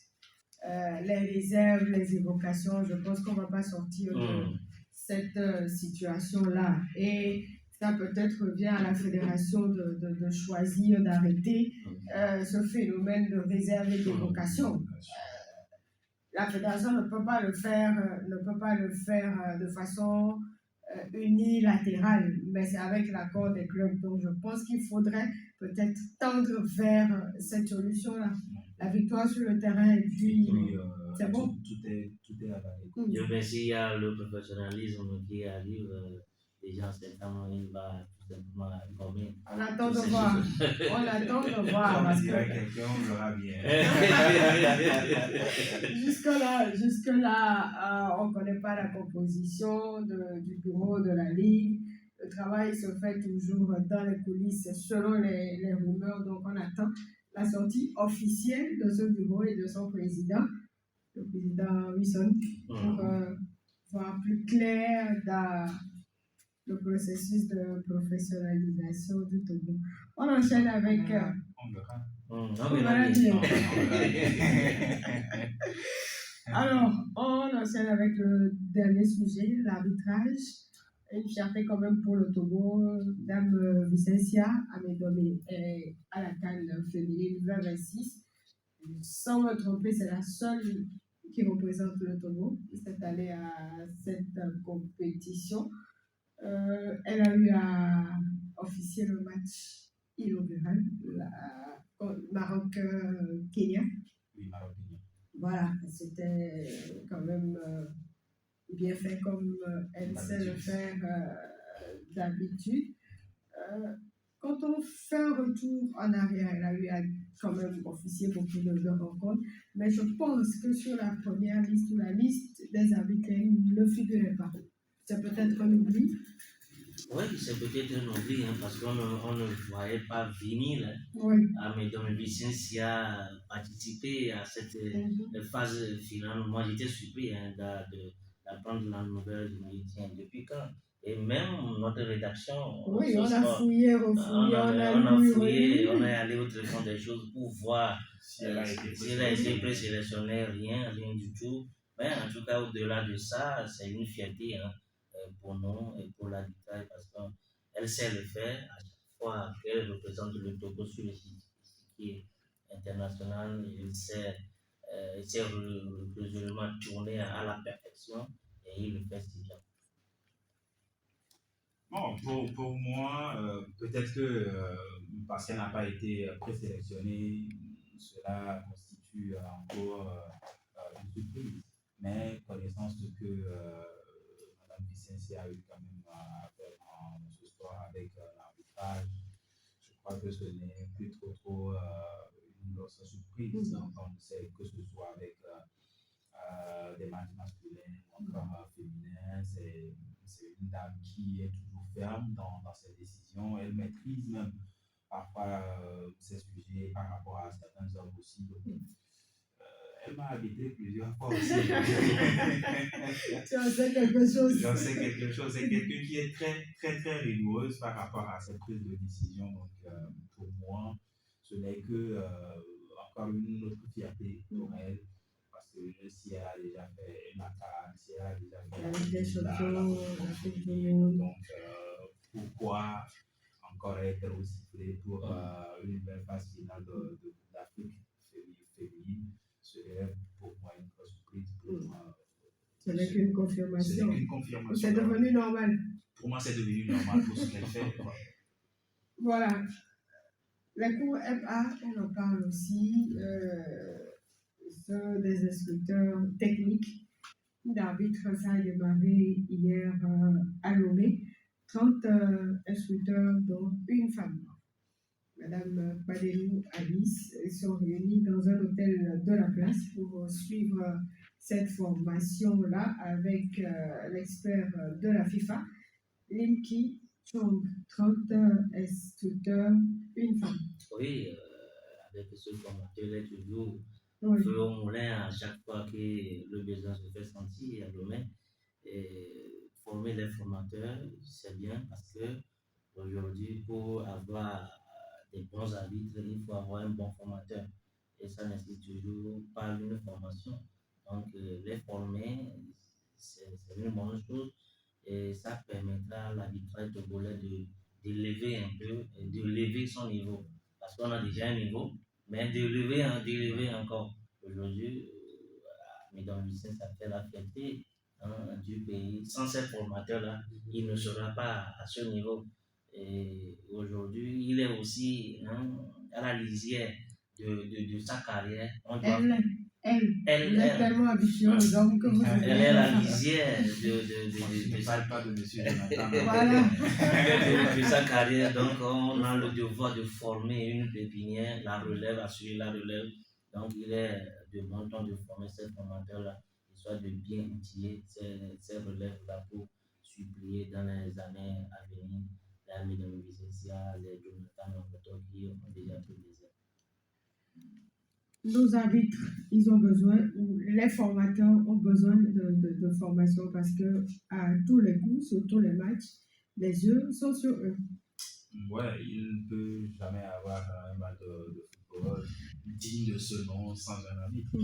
les réserves, les évocations, je pense qu'on ne va pas sortir de cette situation-là. Et ça peut-être revient à la fédération de choisir d'arrêter ce phénomène de réserve et d'évocation. La fédération ne peut pas le faire de façon unilatérale, mais c'est avec l'accord des clubs. Donc je pense qu'il faudrait peut-être tendre vers cette solution-là. La victoire sur le terrain et puis c'est bon. Tout est avalé. Je pense qu'il y a le professionnalisme qui arrive. Déjà, c'est quand il va tout simplement gommer. On attend de voir. Parce que quelqu'un, on verra bien. Jusque-là, on ne connaît pas la composition du bureau de la Ligue. Le travail se fait toujours dans les coulisses selon les rumeurs. Donc, on attend la sortie officielle de ce bureau et de son président, le président Wilson, pour voir plus clair le processus de professionnalisation du Togo. On enchaîne avec... On verra. On verra verra bien. bien. Alors, on enchaîne avec le dernier sujet, l'arbitrage. Une fierté quand même pour le Togo. Dame Vicencia Amédomé est à la CAN féminine 2026. Sans me tromper, c'est la seule qui représente le Togo cette année à cette compétition. Elle a eu à officier le match inaugural, Maroc-Kenya. Oui, Maroc-Kenya. Voilà, c'était quand même bien fait comme elle sait le faire d'habitude. Quand on fait un retour en arrière, elle a eu à quand même officier beaucoup de rencontres, mais je pense que sur la première liste ou la liste des arbitres, elle ne figurait pas. C'est peut-être un oubli. Oui, c'est peut-être un oubli, parce qu'on ne voyait pas venir Oui. Amédomé Vicencia participer à cette phase finale. Moi, j'étais surpris d'apprendre la nouvelle. Je me dis, tiens, depuis quand? Et même notre rédaction, oui, on a fouillé, refouillé, on est allé au traitement des choses pour voir si elle a été présélectionnée, rien du tout. Mais en tout cas, au-delà de ça, c'est une fierté pour nous et pour l'arbitrage parce qu'elle sait le faire à chaque fois qu'elle représente le Togo sur le circuit international. Elle sait résolument tourner à la perfection et il le fait si bien. Bon, pour moi, peut-être que parce qu'elle n'a pas été présélectionnée, cela constitue encore une surprise. Mais connaissance de que Mme Vicencia a eu quand même à faire ce soir avec l'arbitrage, je crois que ce n'est plus trop une grosse surprise. On sait que ce soit avec des matchs masculins ou encore féminins, c'est une dame qui est toujours ferme dans ses décisions. Elle maîtrise même parfois ses sujets par rapport à certains hommes aussi. Donc, elle m'a arbitré plusieurs fois aussi. Tu en sais quelque chose. J'en sais quelque chose. C'est quelqu'un qui est très rigoureuse par rapport à cette prise de décision. Donc, pour moi, ce n'est que encore une autre fierté pour elle. Parce que si elle a déjà fait ma CAN, si elle a déjà fait donc pourquoi encore être aussi prêt pour une belle phase finale d'Afrique féminine serait pour moi une grosse surprise. Ce n'est qu'une confirmation. C'est devenu devenu normal. Pour moi, c'est devenu normal pour ce qu'elle fait. Voilà. Les cours MA, on en parle aussi. Des instructeurs techniques d'arbitre, ça a démarré hier à Lomé. 30 instructeurs, dont une femme. Madame Padelou Alice, ils sont réunis dans un hôtel de la place pour suivre cette formation-là avec l'expert de la FIFA, Limki Chong. 30 instructeurs, une femme. Oui, avec ce formateur, il est toujours feu au moulin à chaque fois que le besoin se fait sentir à Lomé. Et former les formateurs, c'est bien parce que aujourd'hui, pour avoir des bons arbitres, il faut avoir un bon formateur. Et ça nécessite toujours pas une formation. Donc, les former, c'est une bonne chose. Et ça permettra à l'arbitrage togolais d'élever un peu, de lever son niveau. Parce qu'on a déjà un niveau, mais d'élever encore. Aujourd'hui, Mesdames et Messieurs, ça fait la fierté du pays. Sans ces formateurs-là, il ne sera pas à ce niveau. Et aujourd'hui, il est aussi à la lisière de sa carrière. Elle est tellement habituée aux hommes que vous elle est la lisière Je ne parle pas de monsieur Jonathan. Voilà. de sa carrière. Donc, on a le devoir de former une pépinière, la relève, assurer la relève. Donc, il est de bon temps de former ces formateurs-là, soit de bien outiller ces relèves-là pour supplier dans les années à venir les Amédomé Vicencia, les Jonathan Mangoto qui ont déjà pris des ailes. Nos arbitres, ils ont besoin, ou les formateurs ont besoin de formation parce que à tous les coups, sur tous les matchs, Les yeux sont sur eux. Ouais, il ne peut jamais avoir un match de football digne de ce nom sans un arbitre.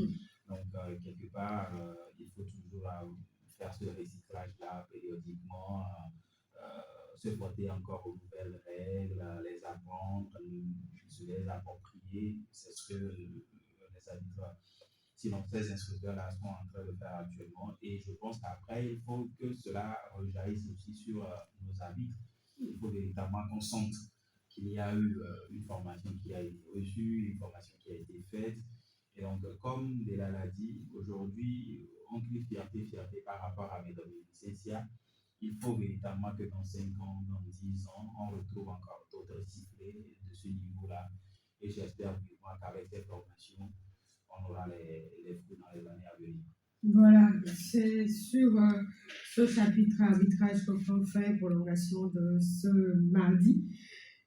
Donc, quelque part, il faut toujours faire ce recyclage-là périodiquement, se porter encore aux nouvelles règles, les apprendre, se les approprier. C'est ce que les arbitres, sinon ces instructeurs-là sont en train de faire actuellement. Et je pense qu'après, il faut que cela rejaillisse aussi sur nos arbitres. Il faut véritablement qu'on sente qu'il y a eu une formation qui a été reçue, une formation qui a été faite. Et donc, comme Delal l'a dit, aujourd'hui, on crie fierté par rapport à Mesdames Licencia. Il faut véritablement que dans 5 ans, dans 10 ans, on retrouve encore d'autres cyclés de ce niveau-là. Et j'espère vivement qu'avec cette formation, on aura les fruits dans les années à venir. Voilà, c'est sur ce chapitre arbitrage que l'on fait prolongation de ce mardi,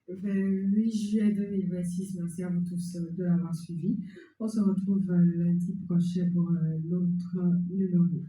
8 juillet 2026. Merci à vous tous de l'avoir suivi. On se retrouve lundi prochain pour l'autre numéro.